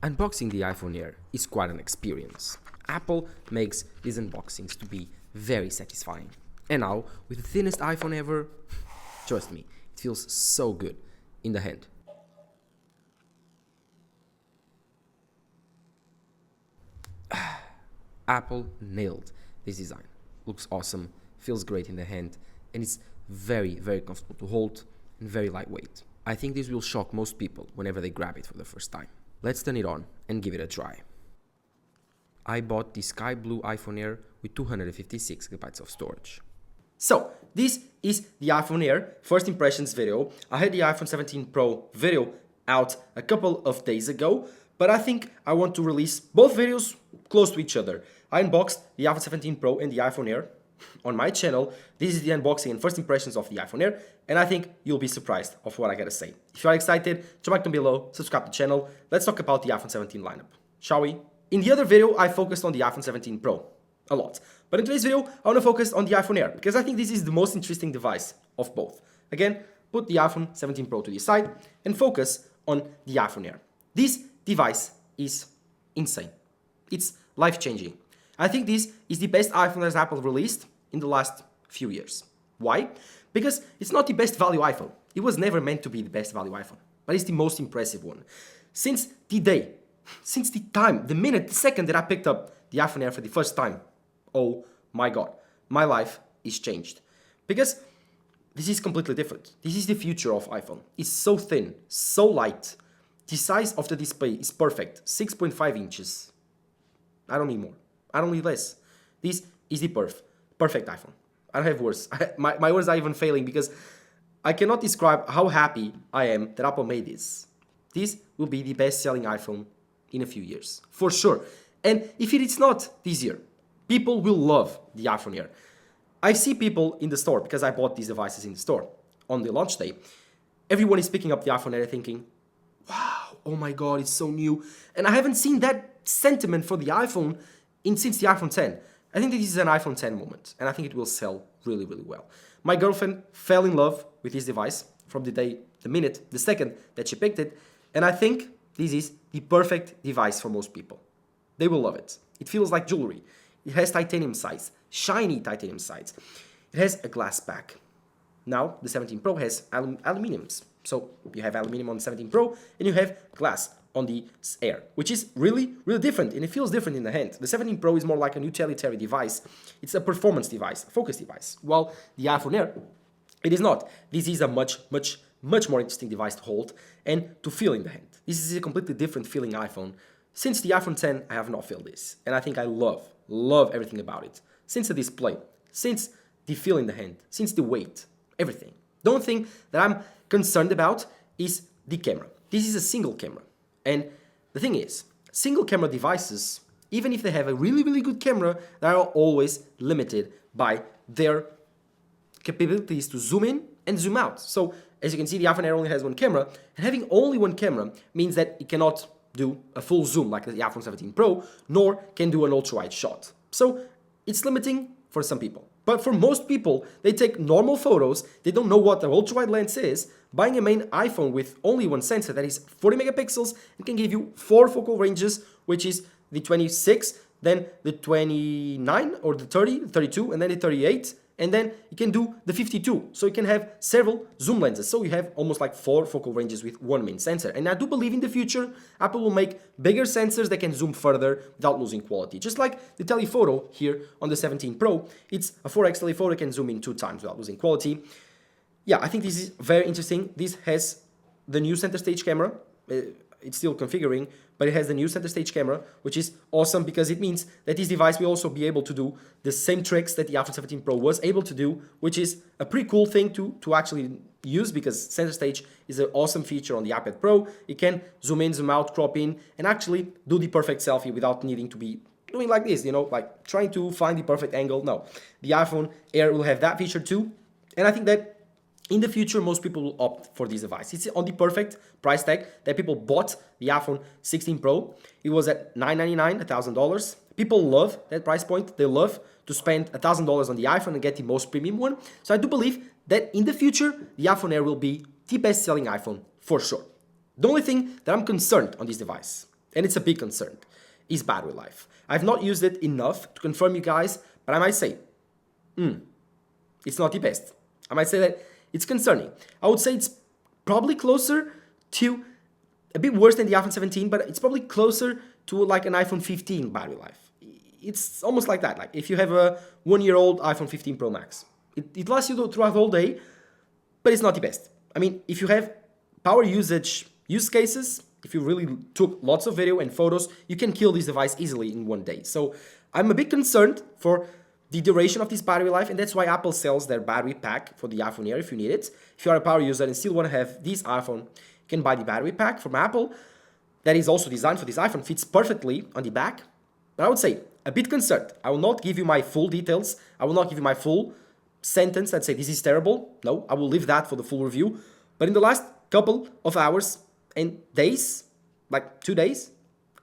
Unboxing the iPhone Air is quite an experience. Apple makes these unboxings to be very satisfying. And now, with the thinnest iPhone ever, trust me, it feels so good in the hand. Apple nailed this design. Looks awesome, feels great in the hand, and it's very, very comfortable to hold and very lightweight. I think this will shock most people whenever they grab it for the first time. Let's turn it on and give it a try. I bought the sky blue iPhone Air with 256 GB of storage. So, this is the iPhone Air first impressions video. I had the iPhone 17 Pro video out a couple of days ago, but I think I want to release both videos close to each other. I unboxed the iPhone 17 Pro and the iPhone Air on my channel. This is the unboxing and first impressions of the iPhone Air, and I think you'll be surprised of what I gotta say. If you are excited, drop a like down below, subscribe to the channel. Let's talk about the iPhone 17 lineup, shall we? In the other video, I focused on the iPhone 17 Pro a lot, but in today's video, I want to focus on the iPhone Air because I think this is the most interesting device of both. Again, put the iPhone 17 Pro to the side and focus on the iPhone Air. This device is insane. It's life-changing. I think this is the best iPhone that Apple released in the last few years. Why? Because it's not the best value iPhone. It was never meant to be the best value iPhone, but it's the most impressive one. Since the time, the minute, the second that I picked up the iPhone Air for the first time, oh my God, my life is changed. Because this is completely different. This is the future of iPhone. It's so thin, so light. The size of the display is perfect, 6.5 inches. I don't need more. I don't need less. This is the perfect iPhone. I don't have words. My words are even failing because I cannot describe how happy I am that Apple made this. This will be the best-selling iPhone in a few years, for sure. And if it is not this year, people will love the iPhone Air. I see people in the store, because I bought these devices in the store on the launch day. Everyone is picking up the iPhone Air thinking, wow, oh my God, it's so new. And I haven't seen that sentiment for the iPhone since the iPhone 10. I think this is an iPhone 10 moment, and I think it will sell really, really well. My girlfriend fell in love with this device from the second that she picked it, and I think this is the perfect device for most people. They will love it. It feels like jewelry. It has titanium sides, shiny titanium sides. It has a glass back. Now, the 17 Pro has aluminiums. So, you have aluminum on the 17 Pro, and you have glass on the Air, which is really, really different, and it feels different in the hand. The 17 Pro is more like an utilitarian device. It's a performance device, a focus device, while the iPhone Air, it is not. This is a much more interesting device to hold and to feel in the hand. This is a completely different feeling iPhone. Since the iPhone 10, I have not felt this, and I think I love everything about it. Since the display, since the feel in the hand, since the weight, everything. The only thing that I'm concerned about is the camera. This is a single camera. And the thing is, single camera devices, even if they have a really, really good camera, they are always limited by their capabilities to zoom in and zoom out. So, as you can see, the iPhone Air only has one camera, and having only one camera means that it cannot do a full zoom like the iPhone 17 Pro, nor can do an ultra-wide shot. So, it's limiting for some people. But for most people, they take normal photos, they don't know what the ultra-wide lens is. Buying a main iPhone with only one sensor that is 40 megapixels and can give you 4 focal ranges, which is the 26, then the 29 or the 30, the 32, and then the 38, and then you can do the 52. So you can have several zoom lenses. So you have almost like 4 focal ranges with one main sensor. And I do believe in the future, Apple will make bigger sensors that can zoom further without losing quality. Just like the telephoto here on the 17 Pro, it's a 4x telephoto, can zoom in 2 times without losing quality. Yeah, I think this is very interesting. This has the new center stage camera. It's still configuring, but it has the new center stage camera, which is awesome because it means that this device will also be able to do the same tricks that the iPhone 17 Pro was able to do, which is a pretty cool thing to actually use because center stage is an awesome feature on the iPad Pro. You can zoom in, zoom out, crop in, and actually do the perfect selfie without needing to be doing like this, like trying to find the perfect angle. No, the iPhone Air will have that feature too, and I think that in the future, most people will opt for this device. It's on the perfect price tag that people bought the iPhone 16 Pro. It was at $999, $1,000. People love that price point. They love to spend $1,000 on the iPhone and get the most premium one. So I do believe that in the future, the iPhone Air will be the best-selling iPhone for sure. The only thing that I'm concerned on this device and it's a big concern, is battery life. I've not used it enough to confirm you guys, but I might say, it's not the best. I might say that it's concerning. I would say it's probably closer to, a bit worse than the iPhone 17, but it's probably closer to like an iPhone 15 battery life. It's almost like that. Like if you have a 1-year-old iPhone 15 Pro Max, it lasts you throughout the whole day, but it's not the best. I mean, if you have power usage use cases, if you really took lots of video and photos, you can kill this device easily in one day. So I'm a bit concerned for the duration of this battery life, and that's why Apple sells their battery pack for the iPhone Air if you need it. If you are a power user and still want to have this iPhone, you can buy the battery pack from Apple. That is also designed for this iPhone, fits perfectly on the back. But I would say, a bit concerned. I will not give you my full details. I will not give you my full sentence that say this is terrible. No, I will leave that for the full review. But in the last couple of hours and days, like 2 days,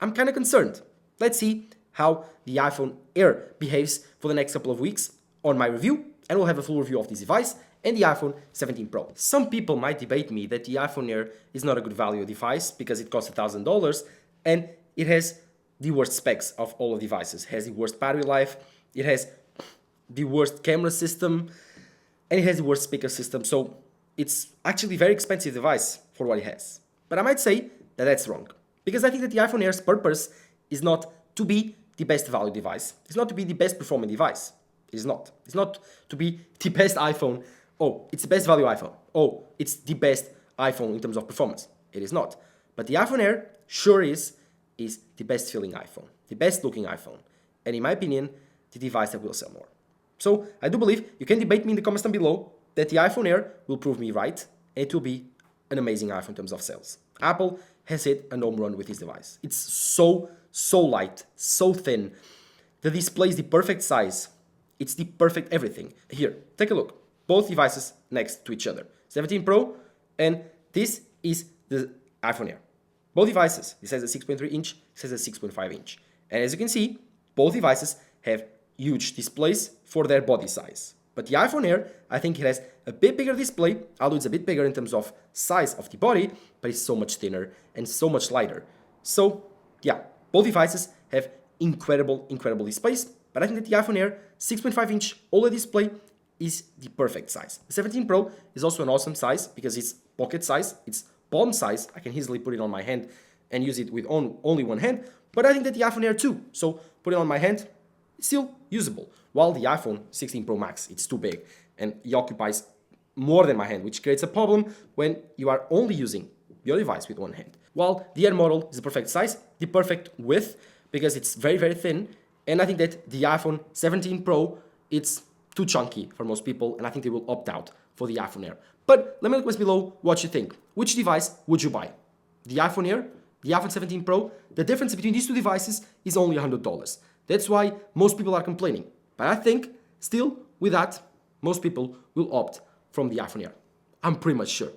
I'm kind of concerned. Let's see how the iPhone Air behaves for the next couple of weeks on my review, and we'll have a full review of this device and the iPhone 17 Pro. Some people might debate me that the iPhone Air is not a good value device because it costs $1,000 and it has the worst specs of all the devices. It has the worst battery life, it has the worst camera system, and it has the worst speaker system. So it's actually a very expensive device for what it has. But I might say that that's wrong, because I think that the iPhone Air's purpose is not to be the best value device. It's not to be the best performing device. It is not. It's not to be the best iPhone. Oh, it's the best value iPhone. Oh, it's the best iPhone in terms of performance. It is not. But the iPhone Air sure is the best feeling iPhone, the best looking iPhone, and in my opinion, the device that will sell more. So I do believe, you can debate me in the comments down below, that the iPhone Air will prove me right, and it will be an amazing iPhone in terms of sales. Apple has hit a home run with this device. It's so light, so thin. The display is the perfect size. It's the perfect everything. Here, take a look. Both devices next to each other. 17 Pro, and this is the iPhone Air. Both devices, this has a 6.3 inch, this has a 6.5 inch. And as you can see, both devices have huge displays for their body size. But the iPhone Air, I think it has a bit bigger display, although it's a bit bigger in terms of size of the body, but it's so much thinner and so much lighter. So yeah, both devices have incredible displays, but I think that the iPhone Air 6.5 inch OLED display is the perfect size. The 17 Pro is also an awesome size because it's pocket size, it's palm size. I can easily put it on my hand and use it with only one hand, but I think that the iPhone Air too, so put it on my hand, it's still usable. While the iPhone 16 Pro Max, it's too big and it occupies more than my hand, which creates a problem when you are only using your device with one hand. While the Air model is the perfect size, the perfect width, because it's very thin, and I think that the iPhone 17 Pro, it's too chunky for most people, and I think they will opt out for the iPhone Air. But let me know in the comments below what you think. Which device would you buy? The iPhone Air? The iPhone 17 Pro? The difference between these two devices is only $100. That's why most people are complaining. But I think, still, with that, most people will opt from the iPhone Air. I'm pretty much sure.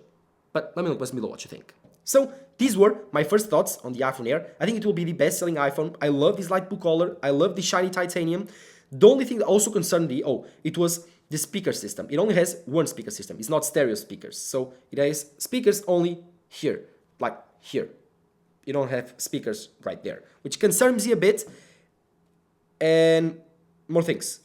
But let me know in the comments below what you think. So, these were my first thoughts on the iPhone Air. I think it will be the best-selling iPhone. I love this light blue color. I love the shiny titanium. The only thing that also concerned me, it was the speaker system. It only has one speaker system. It's not stereo speakers. So it has speakers only here, like here. You don't have speakers right there, which concerns me a bit. And more things.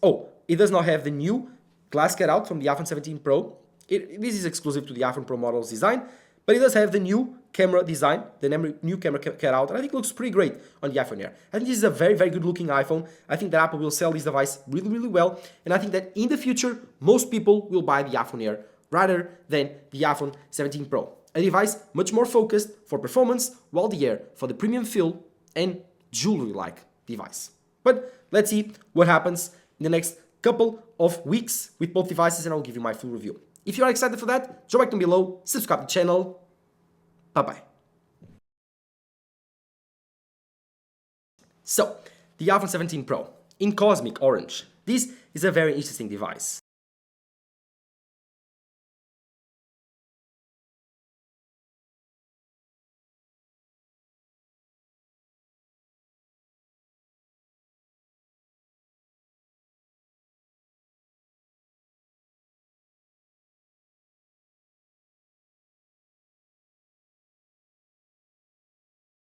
It does not have the new glass cutout from the iPhone 17 Pro. This is exclusive to the iPhone Pro model's design, but it does have the new camera design, the new camera cutout, and I think it looks pretty great on the iPhone Air. I think this is a very good looking iPhone. I think that Apple will sell this device really well, and I think that in the future, most people will buy the iPhone Air rather than the iPhone 17 Pro. A device much more focused for performance, while the Air for the premium feel and jewelry-like device. But let's see what happens in the next couple of weeks with both devices, and I'll give you my full review. If you are excited for that, drop a like down below, subscribe to the channel. Bye-bye. So, the iPhone 17 Pro in Cosmic Orange. This is a very interesting device.